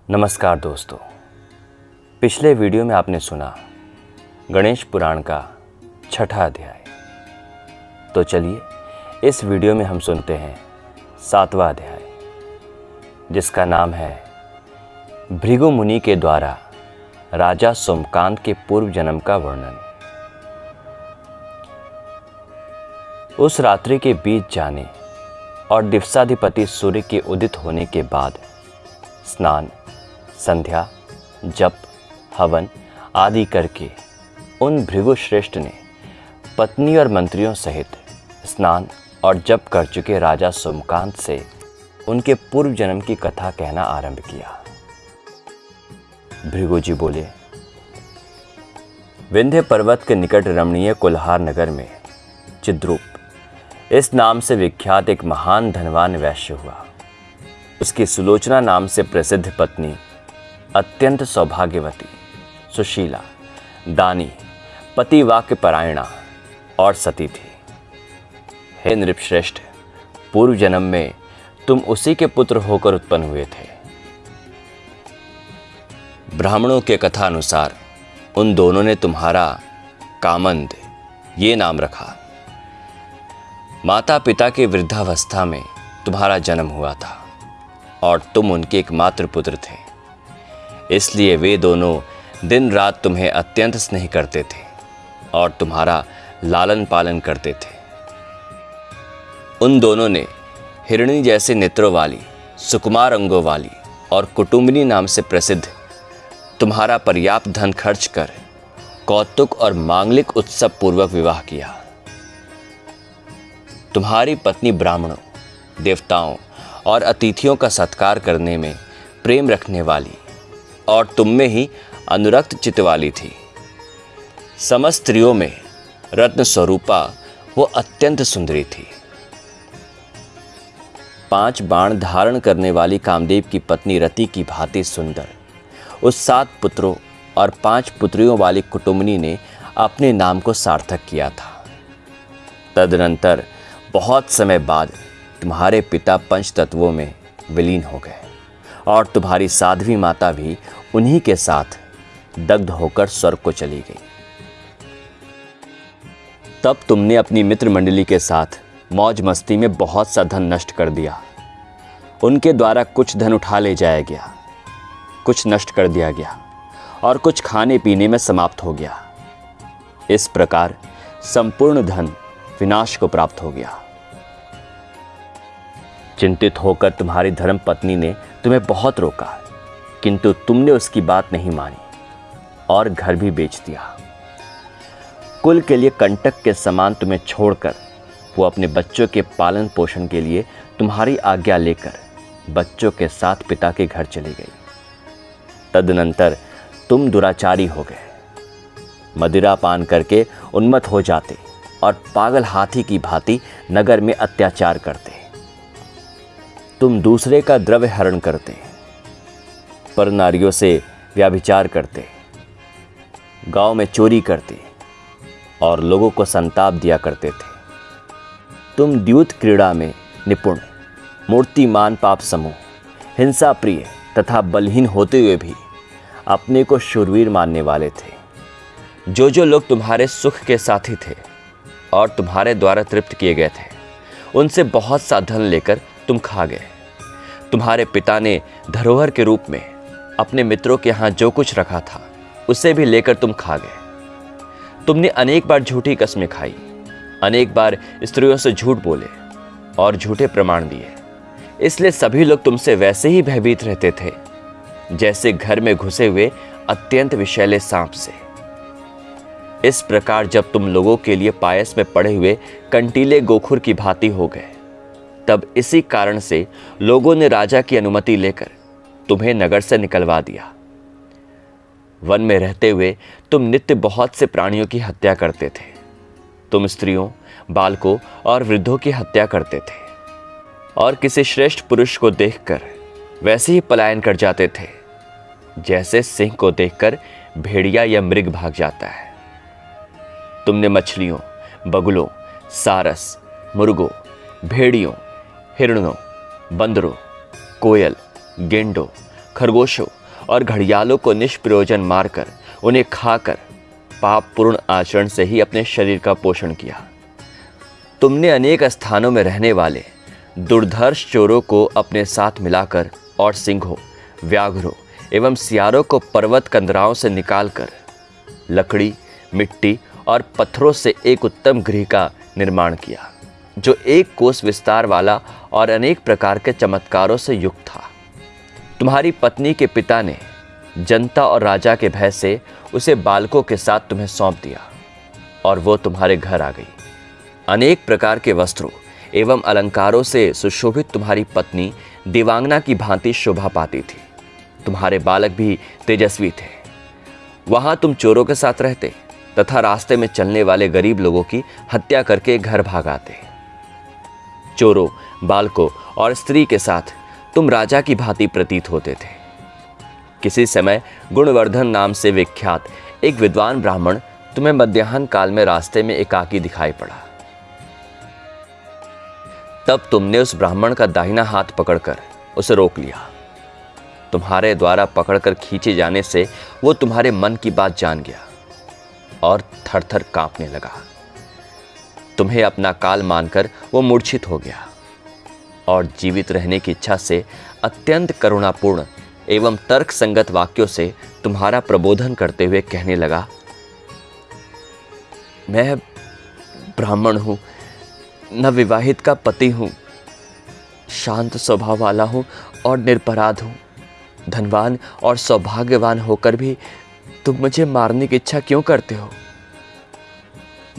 नमस्कार दोस्तों, पिछले वीडियो में आपने सुना गणेश पुराण का छठा अध्याय। तो चलिए इस वीडियो में हम सुनते हैं सातवां अध्याय, जिसका नाम है भृगु मुनि के द्वारा राजा सोमकांत के पूर्व जन्म का वर्णन। उस रात्रि के बीत जाने और दिवसाधिपति सूर्य के उदित होने के बाद स्नान, संध्या, जप, हवन आदि करके उन भृगु श्रेष्ठ ने पत्नी और मंत्रियों सहित स्नान और जप कर चुके राजा सोमकांत से उनके पूर्व जन्म की कथा कहना आरंभ किया। भृगु जी बोले, विंध्य पर्वत के निकट रमणीय कुल्हार नगर में चिद्रूप इस नाम से विख्यात एक महान धनवान वैश्य हुआ। उसकी सुलोचना नाम से प्रसिद्ध पत्नी अत्यंत सौभाग्यवती, सुशीला, दानी, पतिवाक्य परायणा और सती थी। हे नृपश्रेष्ठ, पूर्व जन्म में तुम उसी के पुत्र होकर उत्पन्न हुए थे। ब्राह्मणों के कथा अनुसार उन दोनों ने तुम्हारा कामंद ये नाम रखा। माता पिता के वृद्धावस्था में तुम्हारा जन्म हुआ था और तुम उनके एकमात्र पुत्र थे। इसलिए वे दोनों दिन रात तुम्हें अत्यंत स्नेह करते थे और तुम्हारा लालन पालन करते थे। उन दोनों ने हिरणी जैसे नेत्रों वाली, सुकुमार अंगों वाली और कुटुंबिनी नाम से प्रसिद्ध तुम्हारा पर्याप्त धन खर्च कर कौतुक और मांगलिक उत्सव पूर्वक विवाह किया। तुम्हारी पत्नी ब्राह्मणों, देवताओं और अतिथियों का सत्कार करने में प्रेम रखने वाली और तुम में ही अनुरक्त चित्त वाली थी। समस्त स्त्रियों में रत्न स्वरूपा वो अत्यंत सुंदरी थी। 5 बाण धारण करने वाली कामदेव की पत्नी रति की भांति सुंदर उस 7 पुत्रों और 5 पुत्रियों वाली कुटुंबनी ने अपने नाम को सार्थक किया था। तदनंतर बहुत समय बाद तुम्हारे पिता पंच तत्वों में विलीन हो गए और तुम्हारी साध्वी माता भी उन्हीं के साथ दग्ध होकर स्वर्ग को चली गई। तब तुमने अपनी मित्र मंडली के साथ मौज मस्ती में बहुत सा धन नष्ट कर दिया। उनके द्वारा कुछ धन उठा ले जाया गया, कुछ नष्ट कर दिया गया और कुछ खाने पीने में समाप्त हो गया। इस प्रकार संपूर्ण धन विनाश को प्राप्त हो गया। चिंतित होकर तुम्हारी धर्म पत्नी ने तुम्हें बहुत रोका, किंतु तुमने उसकी बात नहीं मानी और घर भी बेच दिया। कुल के लिए कंटक के समान तुम्हें छोड़कर वो अपने बच्चों के पालन पोषण के लिए तुम्हारी आज्ञा लेकर बच्चों के साथ पिता के घर चली गई। तदनंतर तुम दुराचारी हो गए, मदिरा पान करके उन्मत्त हो जाते और पागल हाथी की भांति नगर में अत्याचार करते। तुम दूसरे का द्रव्य हरण करते, पर नारियों से व्याभिचार करते, गांव में चोरी करते और लोगों को संताप दिया करते थे। तुम द्यूत क्रीड़ा में निपुण, मूर्तिमान पाप समूह, हिंसा प्रिय तथा बलहीन होते हुए भी अपने को शूरवीर मानने वाले थे। जो लोग तुम्हारे सुख के साथी थे और तुम्हारे द्वारा तृप्त किए गए थे, उनसे बहुत सा धन लेकर तुम खा गए। तुम्हारे पिता ने धरोहर के रूप में अपने मित्रों के यहाँ जो कुछ रखा था उसे भी लेकर तुम खा गए। तुमने अनेक बार झूठी कस्में खाई, अनेक बार स्त्रियों से झूठ बोले और झूठे प्रमाण दिए। इसलिए सभी लोग तुमसे वैसे ही भयभीत रहते थे जैसे घर में घुसे हुए अत्यंत विषैले सांप से। इस प्रकार जब तुम लोगों के लिए पायस में पड़े हुए कंटीले गोखुर की भांति हो गए, तब इसी कारण से लोगों ने राजा की अनुमति लेकर तुम्हें नगर से निकलवा दिया। वन में रहते हुए तुम नित्य बहुत से प्राणियों की हत्या करते थे। तुम स्त्रियों, बालकों और वृद्धों की हत्या करते थे और किसी श्रेष्ठ पुरुष को देखकर वैसे ही पलायन कर जाते थे जैसे सिंह को देखकर भेड़िया या मृग भाग जाता है। तुमने मछलियों, बगुलों, सारस, मुर्गों, भेड़ियों, हिरणों, बंदरों, कोयल, गेंडों, खरगोशों और घड़ियालों को निष्प्रयोजन मारकर उन्हें खाकर पापपूर्ण आचरण से ही अपने शरीर का पोषण किया। तुमने अनेक स्थानों में रहने वाले दुर्धर्ष चोरों को अपने साथ मिलाकर और सिंहों, व्याघ्रों एवं सियारों को पर्वत कंदराओं से निकालकर लकड़ी, मिट्टी और पत्थरों से एक उत्तम गृह का निर्माण किया, जो 1 कोस विस्तार वाला और अनेक प्रकार के चमत्कारों से युक्त था। तुम्हारी पत्नी के पिता ने जनता और राजा के भय से उसे बालकों के साथ तुम्हें सौंप दिया और वो तुम्हारे घर आ गई। अनेक प्रकार के वस्त्रों एवं अलंकारों से सुशोभित तुम्हारी पत्नी देवांगना की भांति शोभा पाती थी। तुम्हारे बालक भी तेजस्वी थे। वहां तुम चोरों के साथ रहते तथा रास्ते में चलने वाले गरीब लोगों की हत्या करके घर भाग आते। चोरों, बालकों और स्त्री के साथ तुम राजा की भांति प्रतीत होते थे। किसी समय गुणवर्धन नाम से विख्यात एक विद्वान ब्राह्मण तुम्हें मध्याह्न काल में रास्ते में एकाकी दिखाई पड़ा। तब तुमने उस ब्राह्मण का दाहिना हाथ पकड़कर उसे रोक लिया। तुम्हारे द्वारा पकड़कर खींचे जाने से वो तुम्हारे मन की बात जान गया और थरथर कांपने लगा। तुम्हें अपना काल मानकर वो मूर्छित हो गया और जीवित रहने की इच्छा से अत्यंत करुणापूर्ण एवं तर्क संगत वाक्यों से तुम्हारा प्रबोधन करते हुए कहने लगा, मैं ब्राह्मण हूं, नवविवाहित का पति हूं, शांत स्वभाव वाला हूं और निरपराध हूं। धनवान और सौभाग्यवान होकर भी तुम मुझे मारने की इच्छा क्यों करते हो?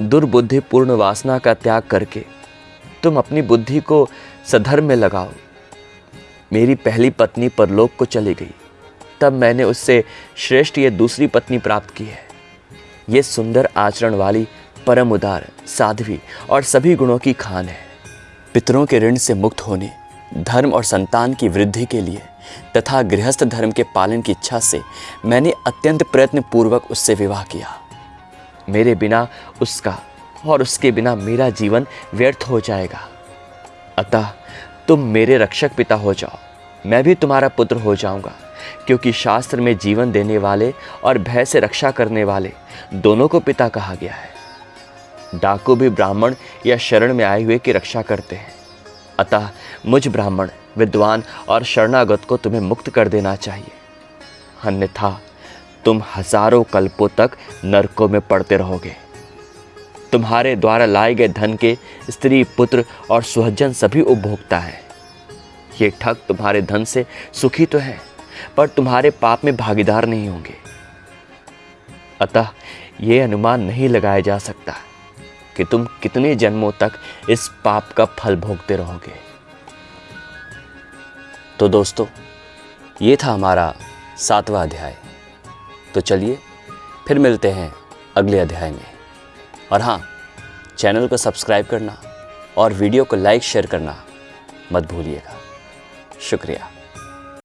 दुर्बुद्धिपूर्ण वासना का त्याग करके तुम अपनी बुद्धि को सधर्म में लगाओ। मेरी पहली पत्नी परलोक को चली गई, तब मैंने उससे श्रेष्ठ ये दूसरी पत्नी प्राप्त की है। ये सुंदर आचरण वाली, परम उदार, साध्वी और सभी गुणों की खान है। पितरों के ऋण से मुक्त होने, धर्म और संतान की वृद्धि के लिए तथा गृहस्थ धर्म के पालन की इच्छा से मैंने अत्यंत प्रयत्न पूर्वक उससे विवाह किया। मेरे बिना उसका और उसके बिना मेरा जीवन व्यर्थ हो जाएगा। अतः तुम मेरे रक्षक पिता हो जाओ, मैं भी तुम्हारा पुत्र हो जाऊंगा, क्योंकि शास्त्र में जीवन देने वाले और भय से रक्षा करने वाले दोनों को पिता कहा गया है। डाकू भी ब्राह्मण या शरण में आए हुए की रक्षा करते हैं। अतः मुझ ब्राह्मण, विद्वान और शरणागत को तुम्हें मुक्त कर देना चाहिए, अन्यथा तुम हजारों कल्पों तक नरकों में पड़ते रहोगे। तुम्हारे द्वारा लाए गए धन के स्त्री, पुत्र और सुहज्जन सभी उपभोक्ता हैं। ये ठग तुम्हारे धन से सुखी तो है, पर तुम्हारे पाप में भागीदार नहीं होंगे। अतः ये अनुमान नहीं लगाया जा सकता कि तुम कितने जन्मों तक इस पाप का फल भोगते रहोगे। तो दोस्तों, ये था हमारा 7वां अध्याय। तो चलिए फिर मिलते हैं अगले अध्याय में। और हाँ, चैनल को सब्सक्राइब करना और वीडियो को लाइक शेयर करना मत भूलिएगा। शुक्रिया।